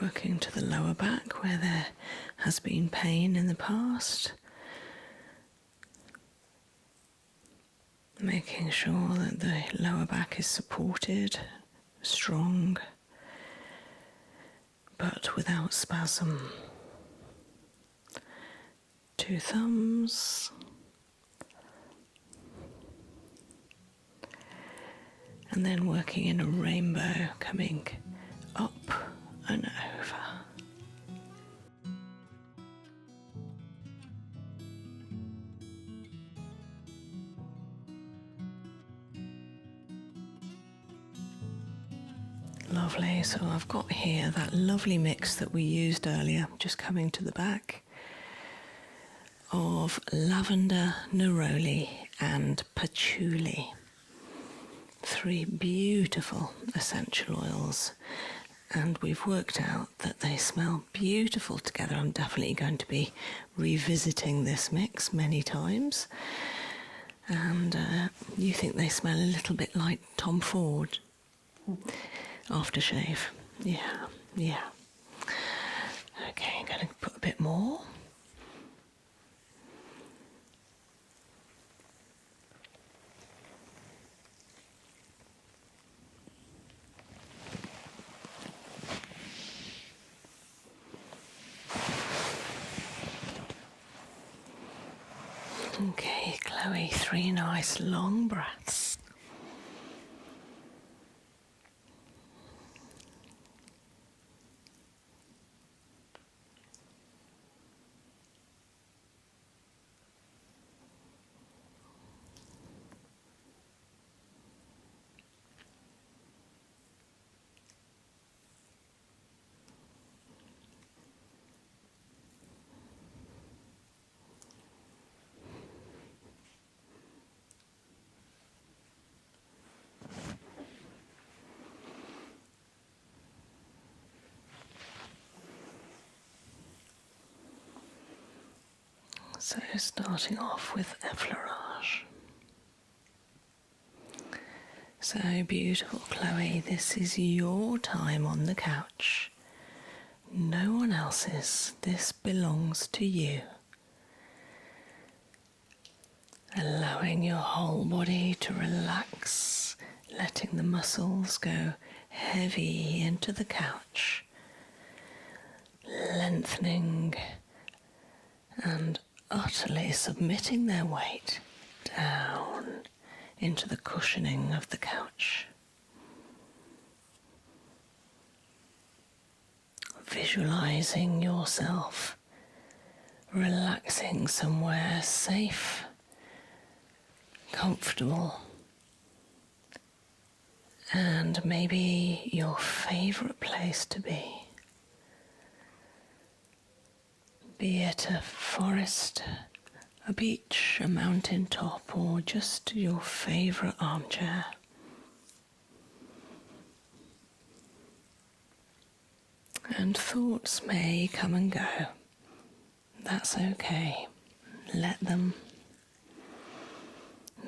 Working to the lower back where there has been pain in the past. Making sure that the lower back is supported, strong, but without spasm. 2 thumbs. And then working in a rainbow, coming up and over. Lovely, so I've got here that lovely mix that we used earlier, just coming to the back, of lavender, neroli and patchouli. 3 beautiful essential oils, and we've worked out that they smell beautiful together. I'm definitely going to be revisiting this mix many times, and you think they smell a little bit like Tom Ford aftershave. Yeah. Okay, I'm going to put a bit more. Okay, Chloe, 3 nice long breaths. So starting off with effleurage. So beautiful, Chloe, this is your time on the couch. No one else's. This belongs to you. Allowing your whole body to relax, letting the muscles go heavy into the couch, lengthening and utterly submitting their weight down into the cushioning of the couch. Visualizing yourself relaxing somewhere safe, comfortable, and maybe your favourite place to be. Be it a forest, a beach, a mountain top, or just your favourite armchair. And thoughts may come and go. That's okay. Let them.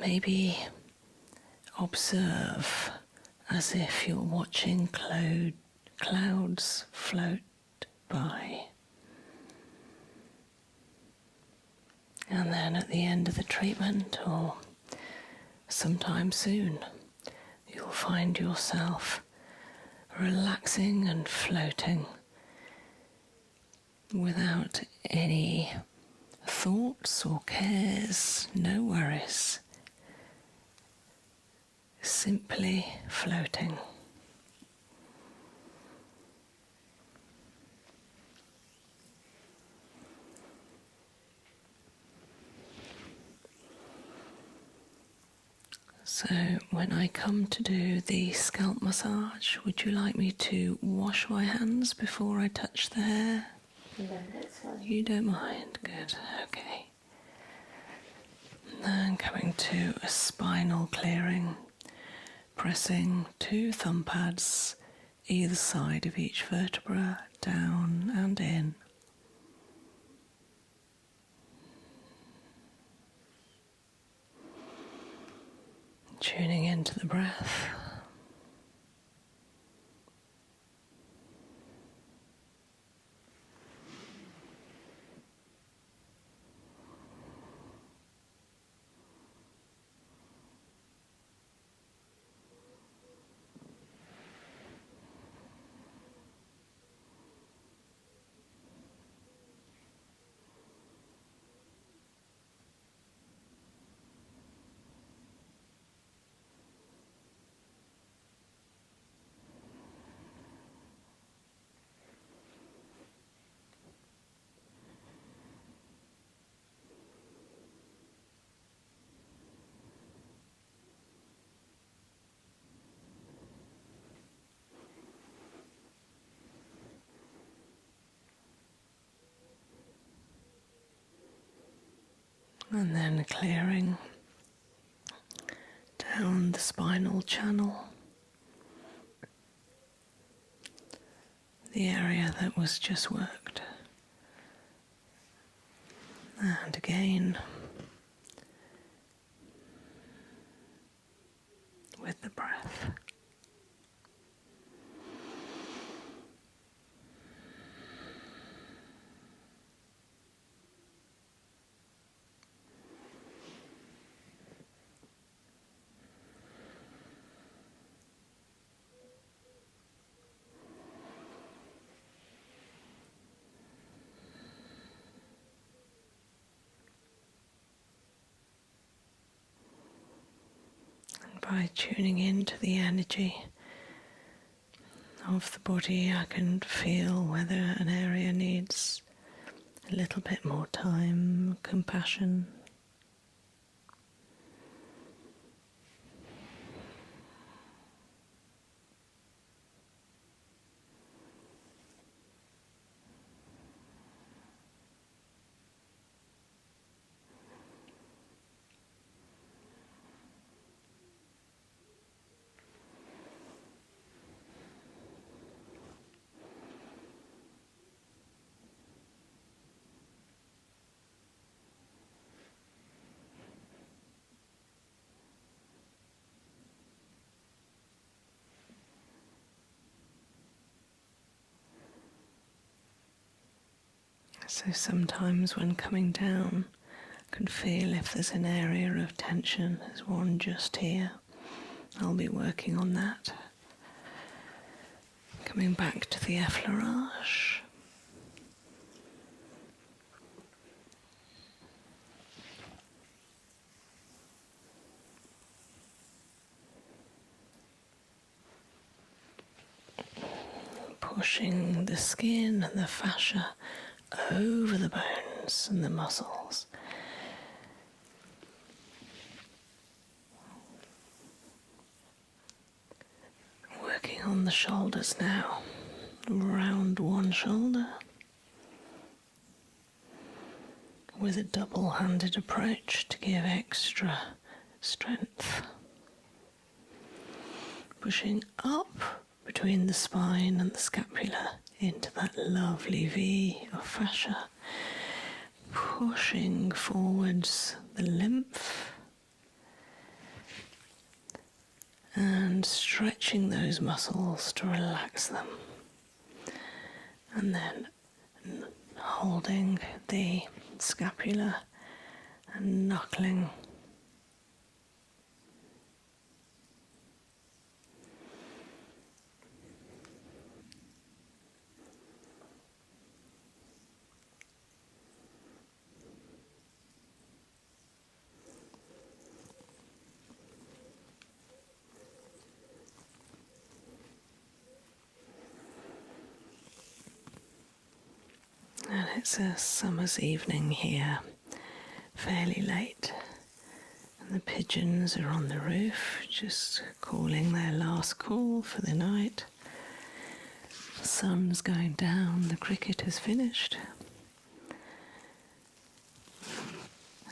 Maybe observe as if you're watching clouds float by. And then at the end of the treatment, or sometime soon, you'll find yourself relaxing and floating without any thoughts or cares, no worries, simply floating. So when I come to do the scalp massage, would you like me to wash my hands before I touch the hair? No, that's fine. You don't mind? Good, okay. Then coming to a spinal clearing, pressing 2 thumb pads either side of each vertebra, down and in. Tuning into the breath. And then clearing down the spinal channel, the area that was just worked. And again, with the breath. By tuning into the energy of the body, I can feel whether an area needs a little bit more time, compassion. So sometimes when coming down, I can feel if there's an area of tension. There's one just here. I'll be working on that. Coming back to the effleurage. Pushing the skin and the fascia over the bones and the muscles. Working on the shoulders now. Round one shoulder with a double-handed approach to give extra strength. Pushing up between the spine and the scapula into that lovely V of fascia, pushing forwards the lymph and stretching those muscles to relax them, and then holding the scapula and knuckling. And it's a summer's evening here, fairly late, and the pigeons are on the roof, just calling their last call for the night. The sun's going down, the cricket has finished,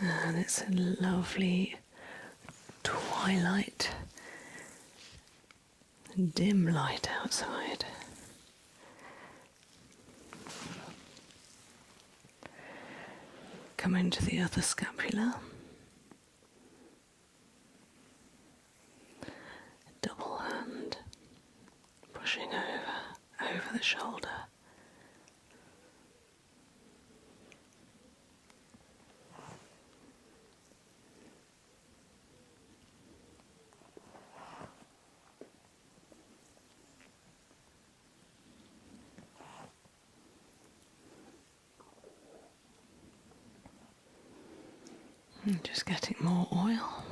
and it's a lovely twilight, dim light outside. Come into the other scapula. Double hand, pushing over the shoulder. And just getting more oil.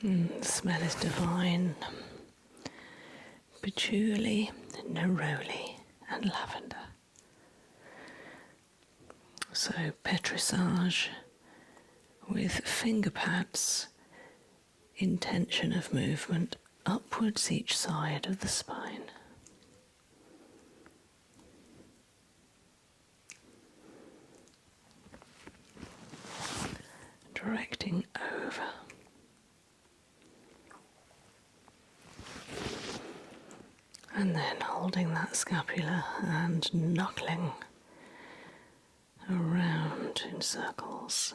The smell is divine. patchouli, neroli and lavender. So petrissage with finger pads, intention of movement upwards each side of the spine. Directing over. And then holding that scapula and knuckling around in circles.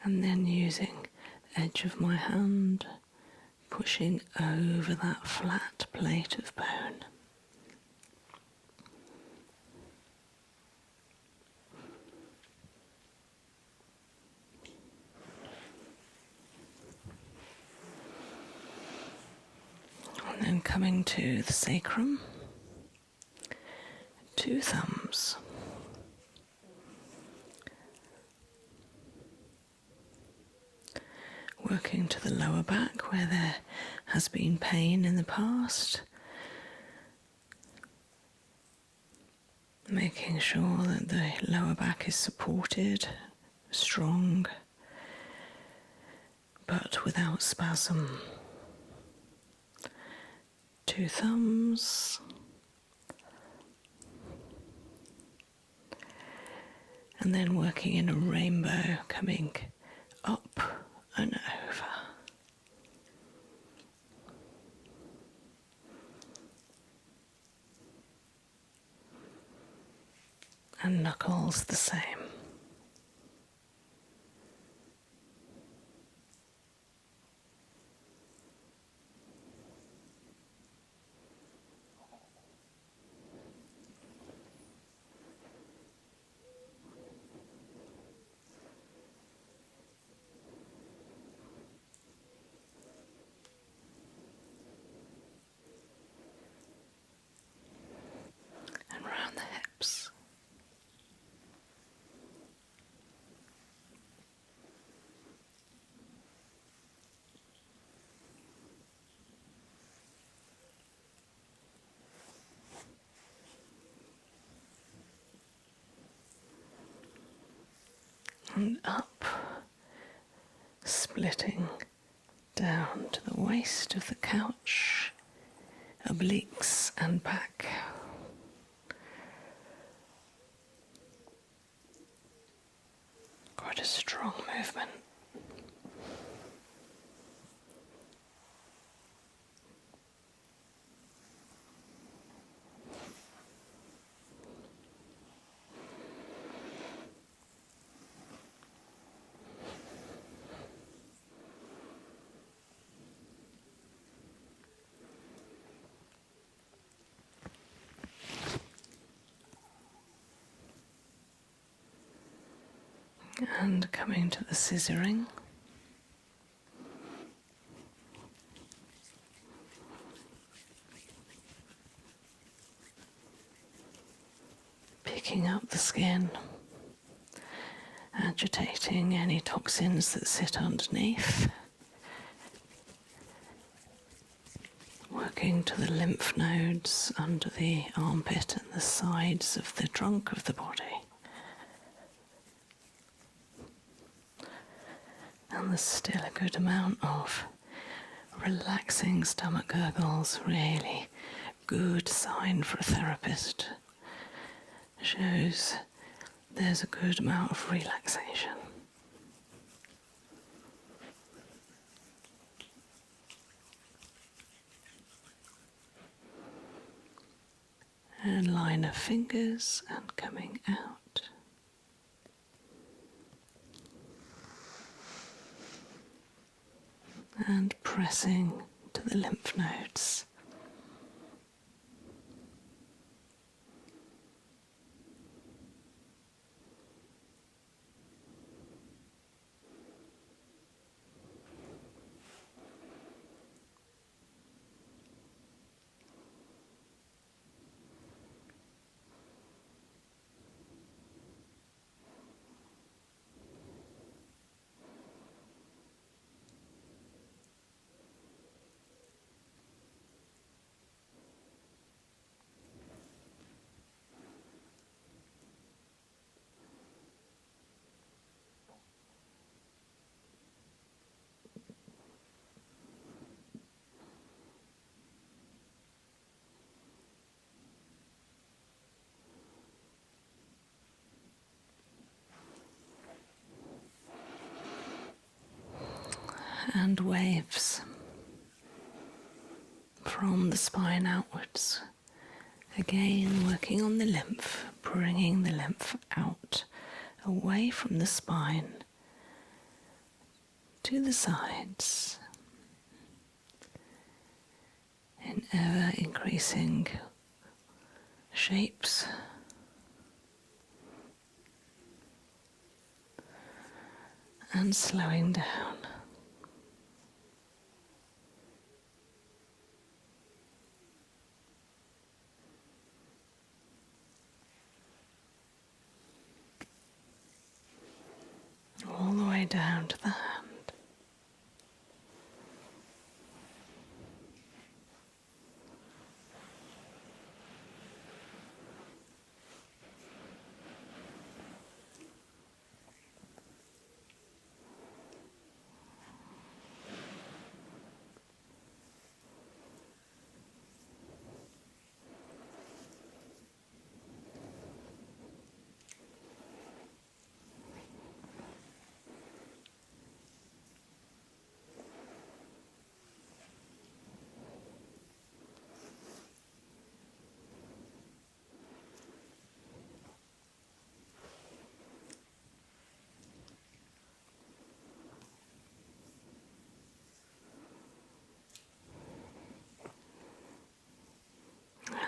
And then using edge of my hand, pushing over that flat plate of bone. And then coming to the sacrum, 2 thumbs. Working to the lower back where there has been pain in the past. Making sure that the lower back is supported, strong, but without spasm. 2 thumbs. And then working in a rainbow, coming up and over. And knuckles the same. And round the hips. And up, splitting down to the waist of the couch, obliques and back. Quite a strong movement. And coming to the scissoring. Picking up the skin, agitating any toxins that sit underneath. Working to the lymph nodes under the armpit and the sides of the trunk of the body. And there's still a good amount of relaxing stomach gurgles, really good sign for a therapist. Shows there's a good amount of relaxation. And line of fingers and coming out. And pressing to the lymph nodes. and waves from the spine outwards. Again, working on the lymph, bringing the lymph out, away from the spine to the sides, in ever increasing shapes. And slowing down. All the way down to the hand.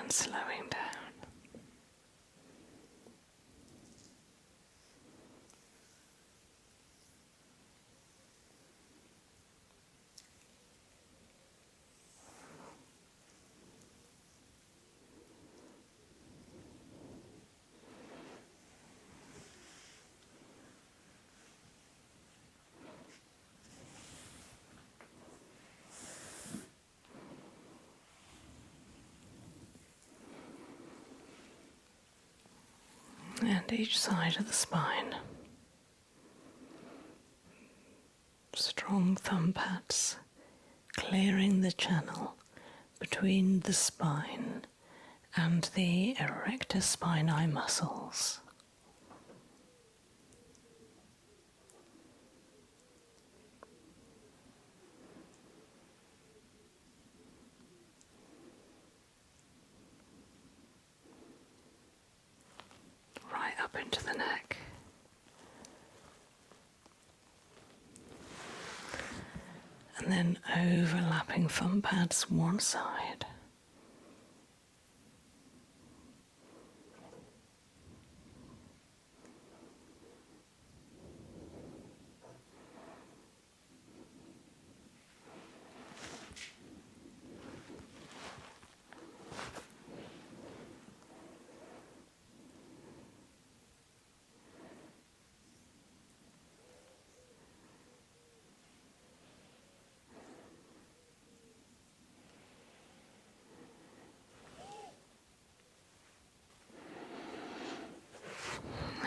And slowing down. And each side of the spine. Strong thumb pats, clearing the channel between the spine and the erector spinae muscles. Right up into the neck. And then overlapping thumb pads one side.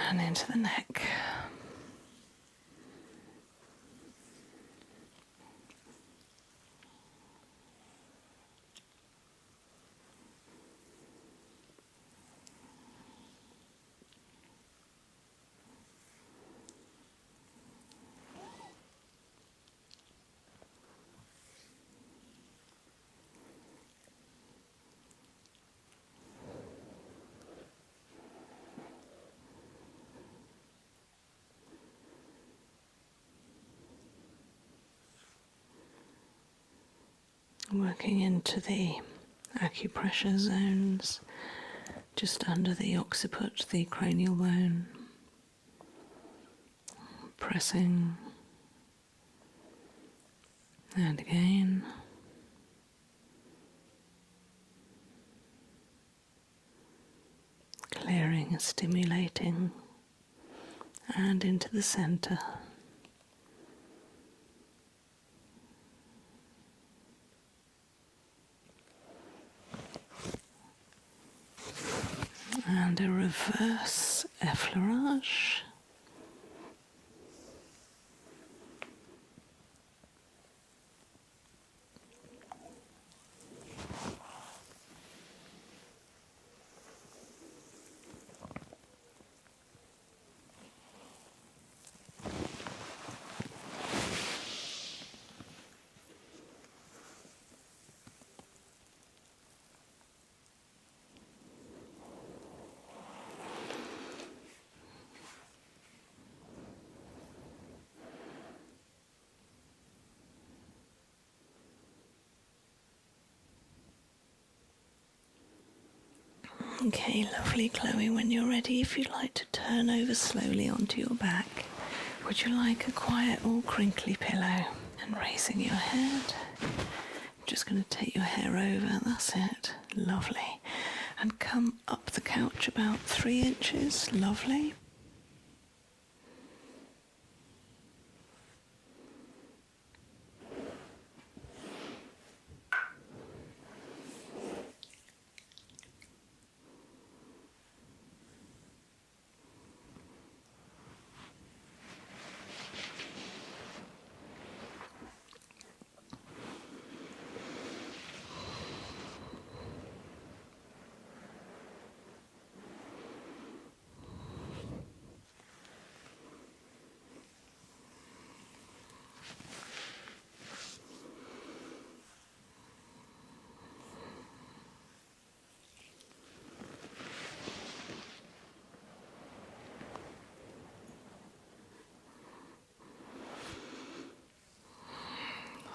And into the neck. Working into the acupressure zones just under the occiput, the cranial bone, pressing, and again, clearing and stimulating, and into the center. And a reverse effleurage. Okay, lovely Chloe, when you're ready, if you'd like to turn over slowly onto your back, would you like a quiet or crinkly pillow? And raising your head, just going to take your hair over, that's it, lovely. And come up the couch about 3 inches, lovely.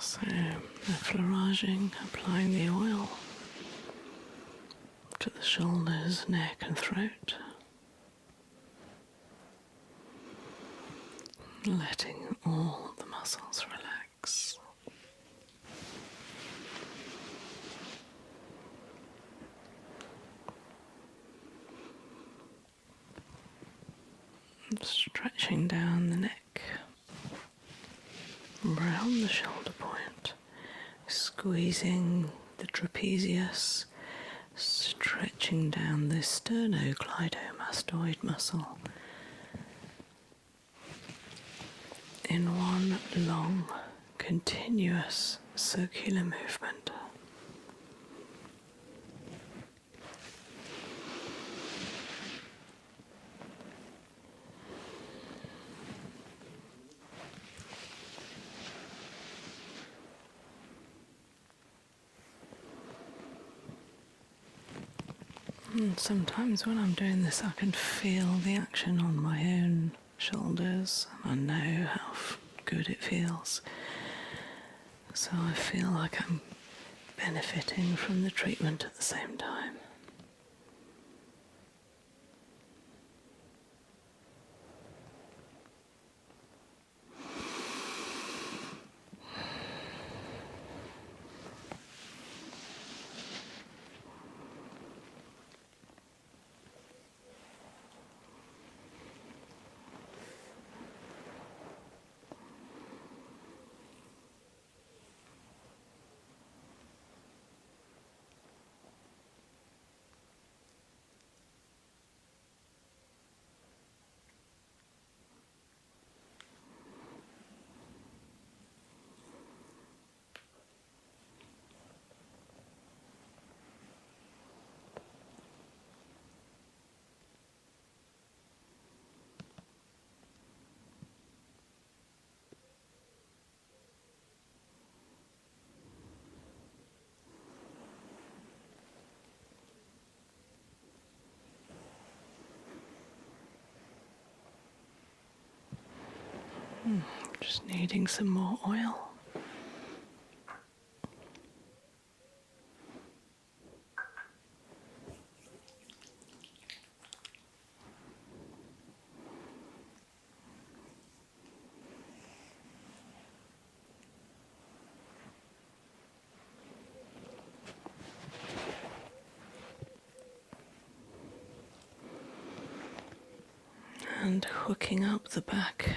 So, reflexologing, applying the oil to the shoulders, neck and throat. Letting all the muscles relax. Stretching down the neck, round the shoulder point, squeezing the trapezius, stretching down the sternocleidomastoid muscle in one long, continuous circular movement. And sometimes when I'm doing this, I can feel the action on my own shoulders, and I know how good it feels. So I feel like I'm benefiting from the treatment at the same time. Just needing some more oil. And hooking up the back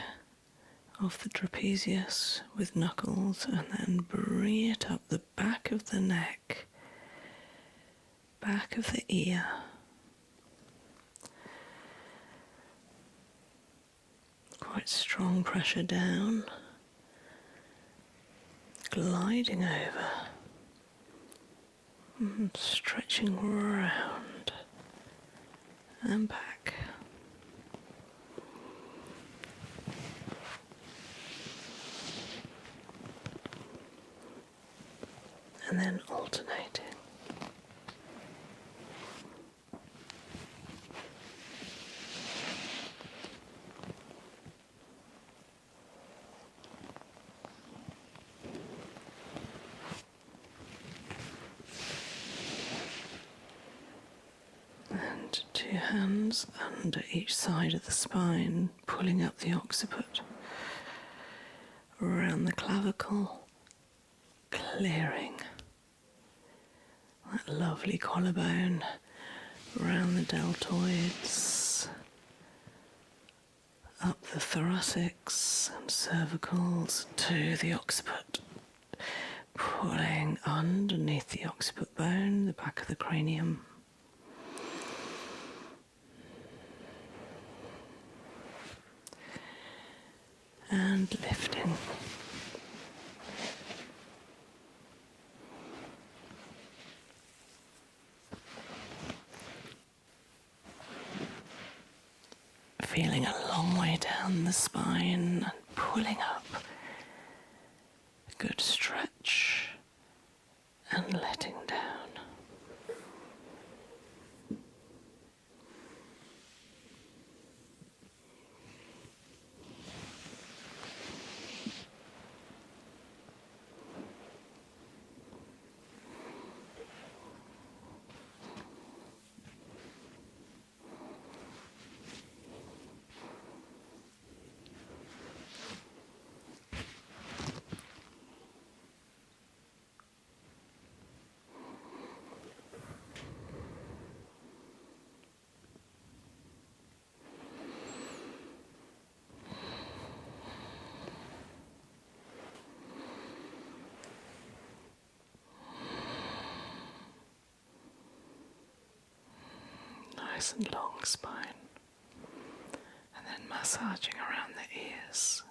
of the trapezius with knuckles, and then bring it up the back of the neck, back of the ear. Quite strong pressure down, gliding over, and stretching round and back. And then alternating. hands under each side of the spine, pulling up the occiput, around the clavicle, clearing that lovely collarbone, around the deltoids, up the thoracics and cervicals to the occiput, pulling underneath the occiput bone, the back of the cranium. And lifting. Feeling a long way down the spine and pulling up. A good stretch and letting down. Nice and long spine, and then massaging around the ears.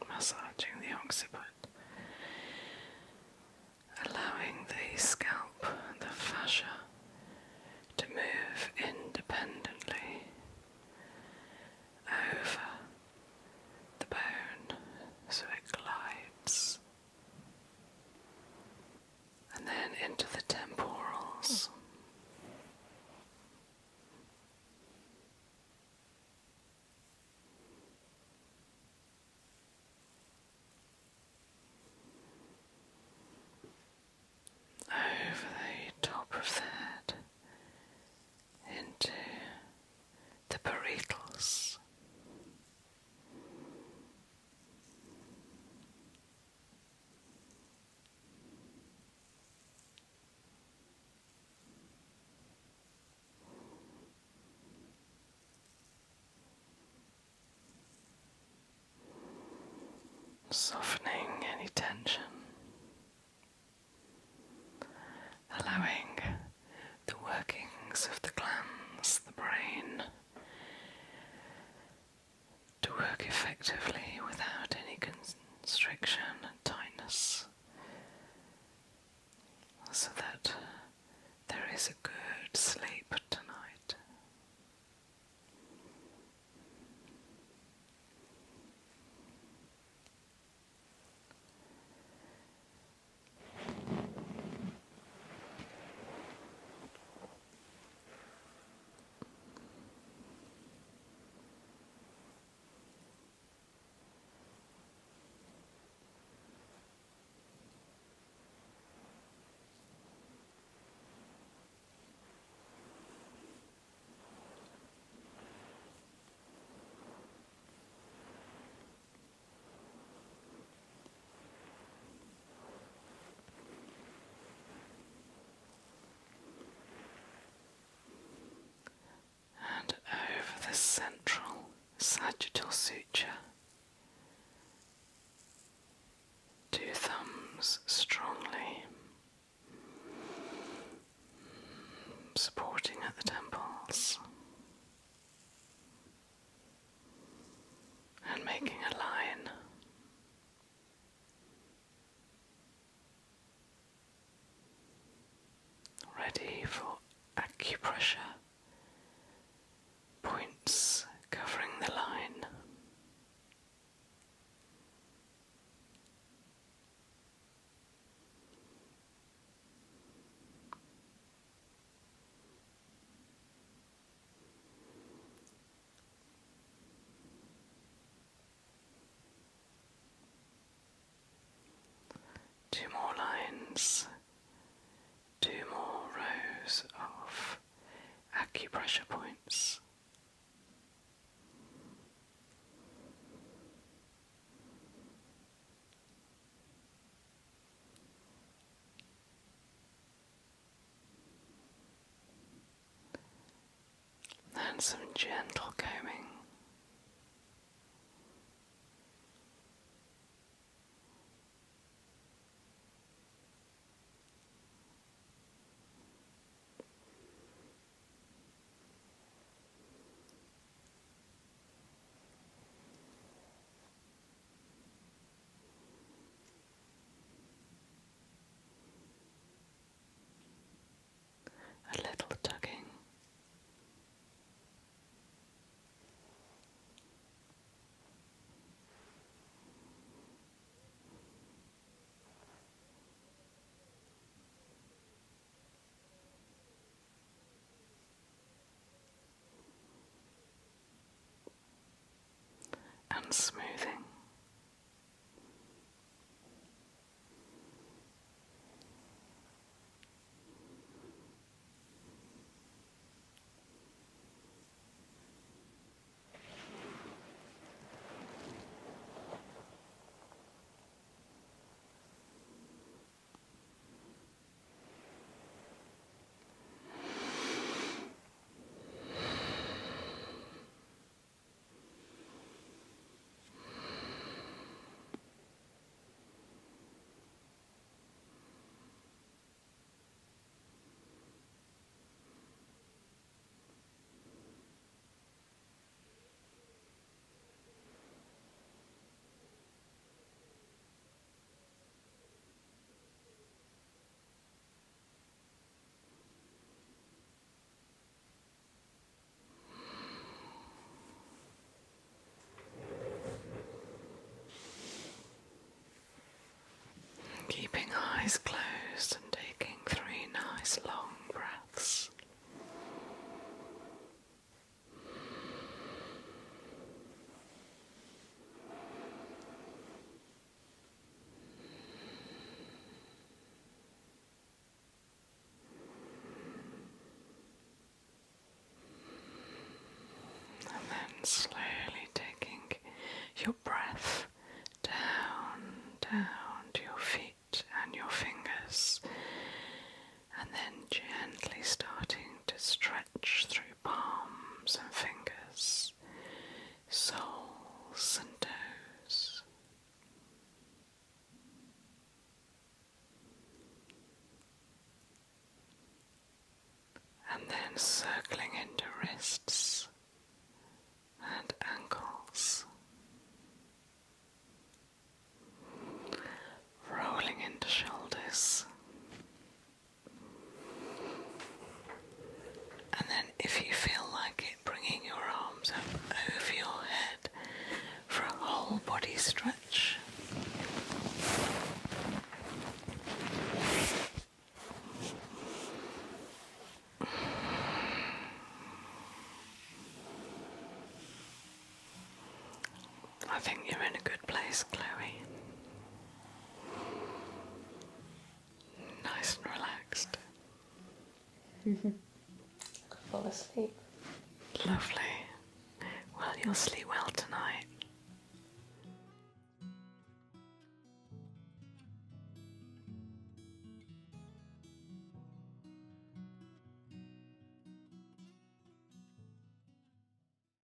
Massaging the occiput, allowing the scalp and the fascia to move independently over the bone so it glides, and then into the temporals. Over the top of that, into the parietals. Softening any tension. Allowing the workings of the glands, the brain, to work effectively without any constriction and tightness, so that there is a good sleep tonight. sagittal suture. 2 thumbs strongly supporting at the temples and making a line. Ready for acupressure points covering the line. Two more lines, 2 more rows of acupressure points. And some gentle combing. A little tugging. And smoothing. Keeping eyes closed and taking 3 nice long breaths. And then slowly taking your breath down, down to your feet and your fingers, and then gently starting to stretch through palms and fingers, soles and toes. And then circling into wrists and ankles, rolling into shoulders, and then if you feel like it, bringing your arms up over your head for a whole body stretch. I think you're in a good place, Chloe. Nice and relaxed. Fall asleep. Lovely. Well, you'll sleep well tonight.